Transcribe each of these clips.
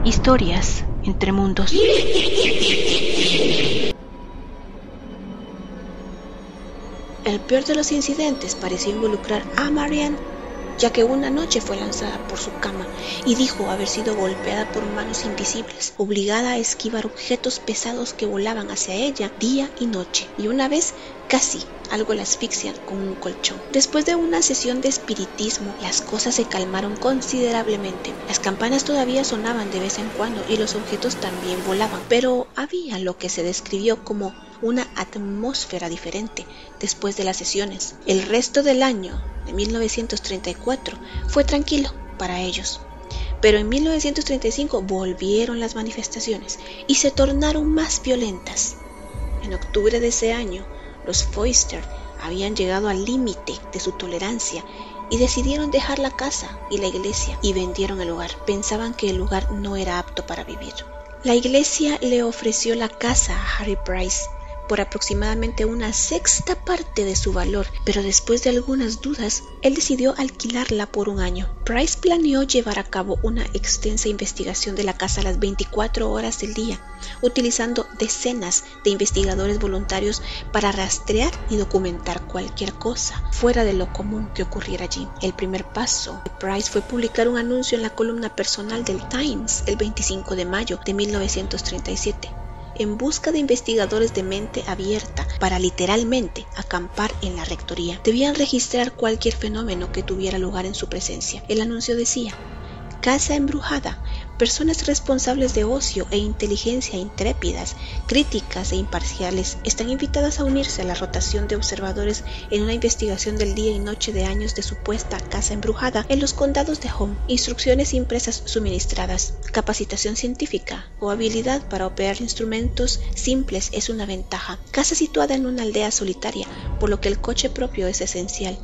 Historias entre mundos. El peor de los incidentes pareció involucrar a Marianne, ya que una noche fue lanzada por su cama y dijo haber sido golpeada por manos invisibles, obligada a esquivar objetos pesados que volaban hacia ella día y noche, y una vez casi algo la asfixian con un colchón. Después de una sesión de espiritismo, las cosas se calmaron considerablemente. Las campanas todavía sonaban de vez en cuando y los objetos también volaban, pero había lo que se describió como una atmósfera diferente después de las sesiones. El resto del año de 1934 fue tranquilo para ellos, pero en 1935 volvieron las manifestaciones y se tornaron más violentas. En octubre de ese año, los Foister habían llegado al límite de su tolerancia y decidieron dejar la casa y la iglesia y vendieron el lugar. Pensaban que el lugar no era apto para vivir. La iglesia le ofreció la casa a Harry Price por aproximadamente una sexta parte de su valor, pero después de algunas dudas, él decidió alquilarla por un año. Price planeó llevar a cabo una extensa investigación de la casa a las 24 horas del día, utilizando decenas de investigadores voluntarios para rastrear y documentar cualquier cosa fuera de lo común que ocurriera allí. El primer paso de Price fue publicar un anuncio en la columna personal del Times el 25 de mayo de 1937. En busca de investigadores de mente abierta para literalmente acampar en la rectoría. Debían registrar cualquier fenómeno que tuviera lugar en su presencia. El anuncio decía: casa embrujada, personas responsables de ocio e inteligencia intrépidas, críticas e imparciales están invitadas a unirse a la rotación de observadores en una investigación del día y noche de años de supuesta casa embrujada en los condados de Home. Instrucciones impresas suministradas, capacitación científica o habilidad para operar instrumentos simples es una ventaja. Casa situada en una aldea solitaria, por lo que el coche propio es esencial.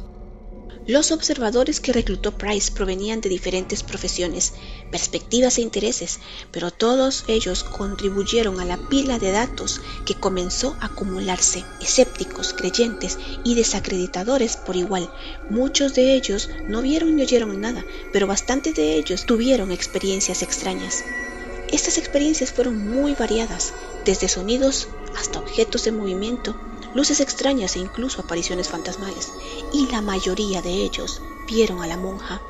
Los observadores que reclutó Price provenían de diferentes profesiones, perspectivas e intereses, pero todos ellos contribuyeron a la pila de datos que comenzó a acumularse, escépticos, creyentes y desacreditadores por igual. Muchos de ellos no vieron ni oyeron nada, pero bastantes de ellos tuvieron experiencias extrañas. Estas experiencias fueron muy variadas, desde sonidos hasta objetos en movimiento, luces extrañas e incluso apariciones fantasmales, y la mayoría de ellos vieron a la monja.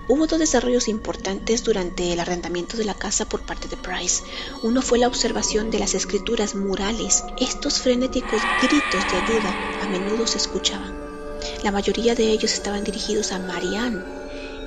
Hubo dos desarrollos importantes durante el arrendamiento de la casa por parte de Price. Uno fue la observación de las escrituras murales. Estos frenéticos gritos de ayuda a menudo se escuchaban. La mayoría de ellos estaban dirigidos a Marianne,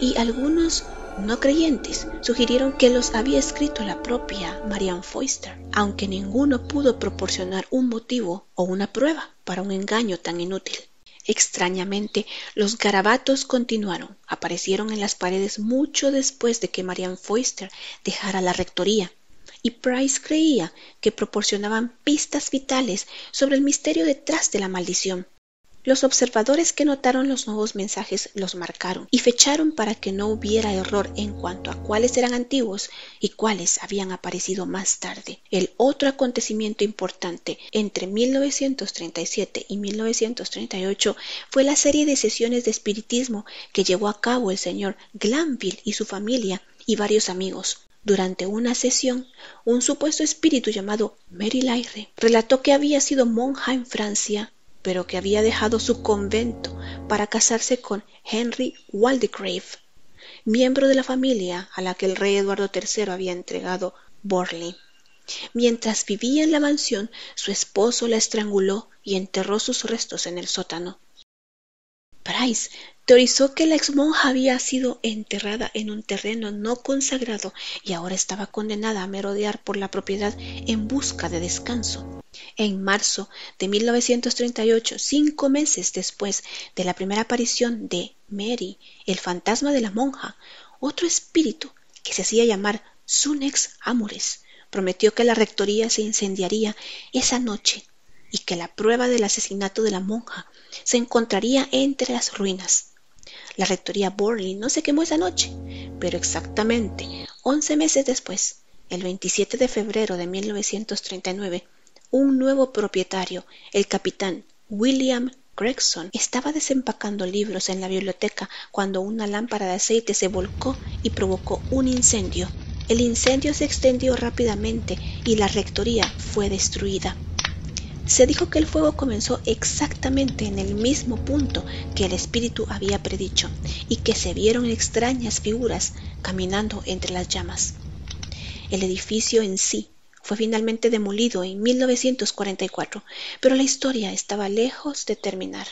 y algunos no creyentes sugirieron que los había escrito la propia Marianne Foister, aunque ninguno pudo proporcionar un motivo o una prueba para un engaño tan inútil. Extrañamente, los garabatos continuaron, aparecieron en las paredes mucho después de que Marianne Foister dejara la rectoría, y Price creía que proporcionaban pistas vitales sobre el misterio detrás de la maldición. Los observadores que notaron los nuevos mensajes los marcaron y fecharon para que no hubiera error en cuanto a cuáles eran antiguos y cuáles habían aparecido más tarde. El otro acontecimiento importante entre 1937 y 1938 fue la serie de sesiones de espiritismo que llevó a cabo el señor Glanville y su familia y varios amigos. Durante una sesión, un supuesto espíritu llamado Mary Lyre relató que había sido monja en Francia, pero que había dejado su convento para casarse con Henry Waldegrave, miembro de la familia a la que el rey Eduardo III había entregado Burley. Mientras vivía en la mansión, su esposo la estranguló y enterró sus restos en el sótano. Price teorizó que la exmonja había sido enterrada en un terreno no consagrado y ahora estaba condenada a merodear por la propiedad en busca de descanso. En marzo de 1938, 5 meses después de la primera aparición de Mary, el fantasma de la monja, otro espíritu que se hacía llamar Sunex Amores prometió que la rectoría se incendiaría esa noche y que la prueba del asesinato de la monja se encontraría entre las ruinas. La rectoría Burley no se quemó esa noche, pero exactamente 11 meses después, el 27 de febrero de 1939, un nuevo propietario, el capitán William Gregson, estaba desempacando libros en la biblioteca cuando una lámpara de aceite se volcó y provocó un incendio. El incendio se extendió rápidamente y la rectoría fue destruida. Se dijo que el fuego comenzó exactamente en el mismo punto que el espíritu había predicho y que se vieron extrañas figuras caminando entre las llamas. El edificio en sí fue finalmente demolido en 1944, pero la historia estaba lejos de terminar.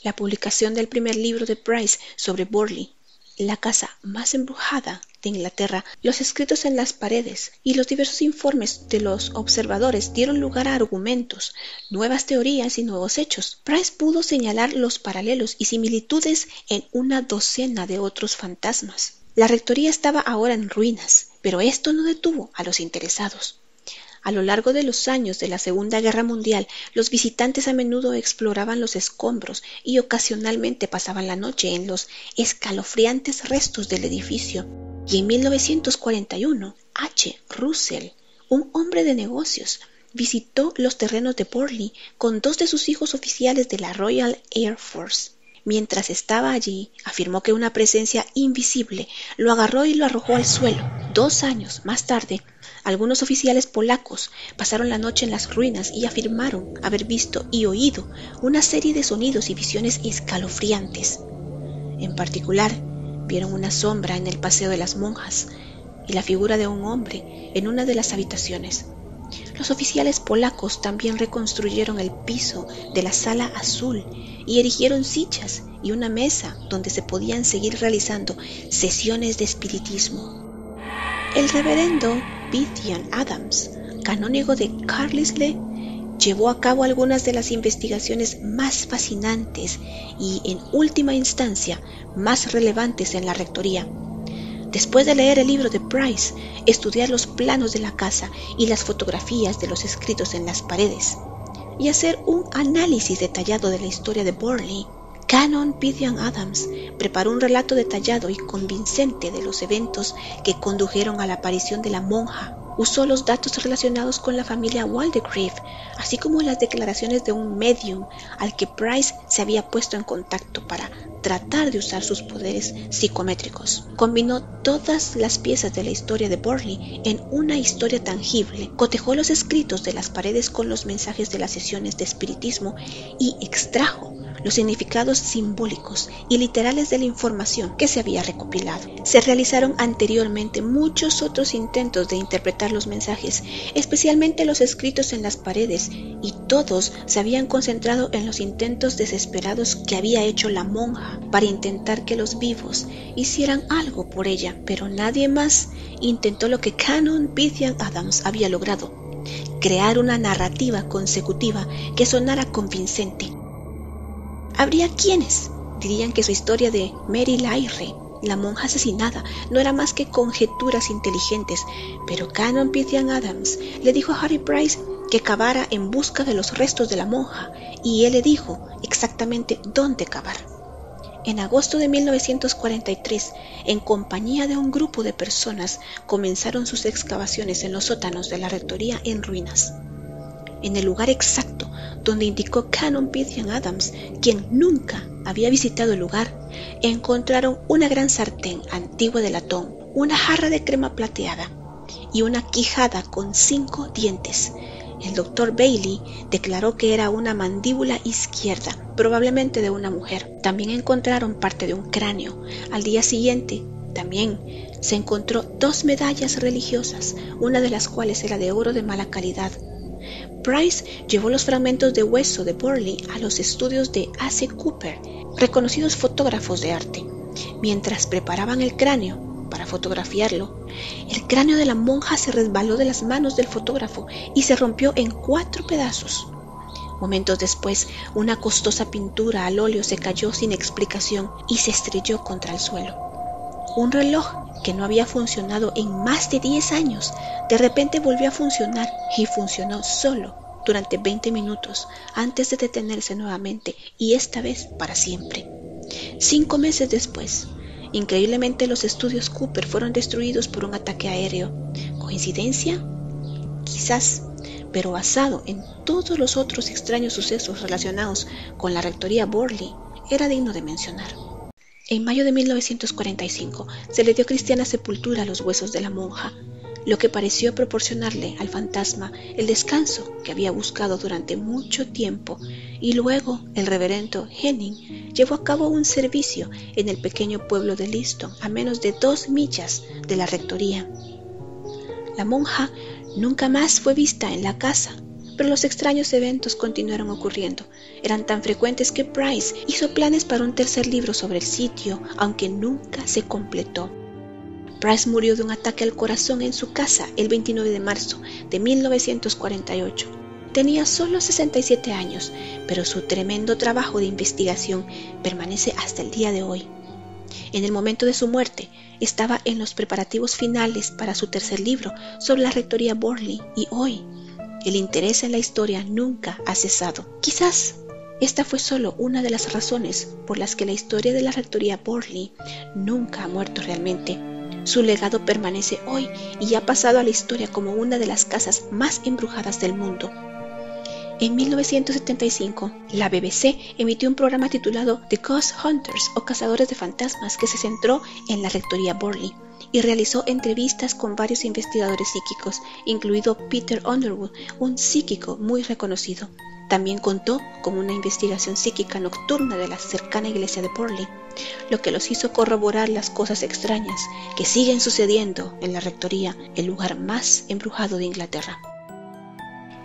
La publicación del primer libro de Price sobre Borley, la casa más embrujada de Inglaterra, los escritos en las paredes y los diversos informes de los observadores dieron lugar a argumentos, nuevas teorías y nuevos hechos. Price pudo señalar los paralelos y similitudes en una docena de otros fantasmas. La rectoría estaba ahora en ruinas, pero esto no detuvo a los interesados. A lo largo de los años de la Segunda Guerra Mundial, los visitantes a menudo exploraban los escombros y ocasionalmente pasaban la noche en los escalofriantes restos del edificio. Y en 1941, H. Russell, un hombre de negocios, visitó los terrenos de Borley con 2 de sus hijos oficiales de la Royal Air Force. Mientras estaba allí, afirmó que una presencia invisible lo agarró y lo arrojó al suelo. 2 años más tarde, algunos oficiales polacos pasaron la noche en las ruinas y afirmaron haber visto y oído una serie de sonidos y visiones escalofriantes. En particular, vieron una sombra en el Paseo de las Monjas y la figura de un hombre en una de las habitaciones. Los oficiales polacos también reconstruyeron el piso de la Sala Azul y erigieron sillas y una mesa donde se podían seguir realizando sesiones de espiritismo. El reverendo Bithian Adams, canónigo de Carlisle, llevó a cabo algunas de las investigaciones más fascinantes y, en última instancia, más relevantes en la rectoría. Después de leer el libro de Price, estudiar los planos de la casa y las fotografías de los escritos en las paredes, y hacer un análisis detallado de la historia de Borley, Canon Bithian Adams preparó un relato detallado y convincente de los eventos que condujeron a la aparición de la monja. Usó los datos relacionados con la familia Waldegrave, así como las declaraciones de un medium al que Price se había puesto en contacto para tratar de usar sus poderes psicométricos. Combinó todas las piezas de la historia de Borley en una historia tangible, cotejó los escritos de las paredes con los mensajes de las sesiones de espiritismo y extrajo los significados simbólicos y literales de la información que se había recopilado. Se realizaron anteriormente muchos otros intentos de interpretar los mensajes, especialmente los escritos en las paredes, y todos se habían concentrado en los intentos desesperados que había hecho la monja para intentar que los vivos hicieran algo por ella, pero nadie más intentó lo que Canon Bithian Adams había logrado: crear una narrativa consecutiva que sonara convincente. Habría quienes dirían que su historia de Mary Lyre, la monja asesinada, no era más que conjeturas inteligentes, pero Canon Bithian Adams le dijo a Harry Price que cavara en busca de los restos de la monja, y él le dijo exactamente dónde cavar. En agosto de 1943, en compañía de un grupo de personas, comenzaron sus excavaciones en los sótanos de la rectoría en ruinas. En el lugar exacto donde indicó Canon Bithian Adams, quien nunca había visitado el lugar, encontraron una gran sartén antigua de latón, una jarra de crema plateada y una quijada con 5 dientes. El doctor Bailey declaró que era una mandíbula izquierda, probablemente de una mujer. También encontraron parte de un cráneo. Al día siguiente, también se encontró 2 medallas religiosas, una de las cuales era de oro de mala calidad. Price llevó los fragmentos de hueso de Borley a los estudios de A.C. Cooper, reconocidos fotógrafos de arte. Mientras preparaban el cráneo para fotografiarlo, el cráneo de la monja se resbaló de las manos del fotógrafo y se rompió en 4 pedazos. Momentos después, una costosa pintura al óleo se cayó sin explicación y se estrelló contra el suelo. Un reloj que no había funcionado en más de 10 años, de repente volvió a funcionar, y funcionó solo durante 20 minutos antes de detenerse nuevamente, y esta vez para siempre. 5 meses después, increíblemente, los estudios Cooper fueron destruidos por un ataque aéreo. ¿Coincidencia? Quizás, pero basado en todos los otros extraños sucesos relacionados con la rectoría Borley, era digno de mencionar. En mayo de 1945 se le dio cristiana sepultura a los huesos de la monja, lo que pareció proporcionarle al fantasma el descanso que había buscado durante mucho tiempo, y luego el reverendo Henning llevó a cabo un servicio en el pequeño pueblo de Liston, a menos de 2 millas de la rectoría. La monja nunca más fue vista en la casa, pero los extraños eventos continuaron ocurriendo. Eran tan frecuentes que Price hizo planes para un tercer libro sobre el sitio, aunque nunca se completó. Price murió de un ataque al corazón en su casa el 29 de marzo de 1948. Tenía solo 67 años, pero su tremendo trabajo de investigación permanece hasta el día de hoy. En el momento de su muerte, estaba en los preparativos finales para su tercer libro sobre la rectoría Burley, y hoy el interés en la historia nunca ha cesado. Quizás esta fue solo una de las razones por las que la historia de la rectoría Burley nunca ha muerto realmente. Su legado permanece hoy y ha pasado a la historia como una de las casas más embrujadas del mundo. En 1975, la BBC emitió un programa titulado The Ghost Hunters, o Cazadores de Fantasmas, que se centró en la rectoría Burley y realizó entrevistas con varios investigadores psíquicos, incluido Peter Underwood, un psíquico muy reconocido. También contó con una investigación psíquica nocturna de la cercana iglesia de Burley, lo que los hizo corroborar las cosas extrañas que siguen sucediendo en la rectoría, el lugar más embrujado de Inglaterra.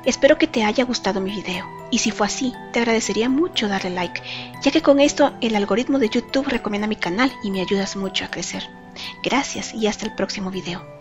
Espero que te haya gustado mi video, y si fue así, te agradecería mucho darle like, ya que con esto el algoritmo de YouTube recomienda mi canal y me ayudas mucho a crecer. Gracias y hasta el próximo video.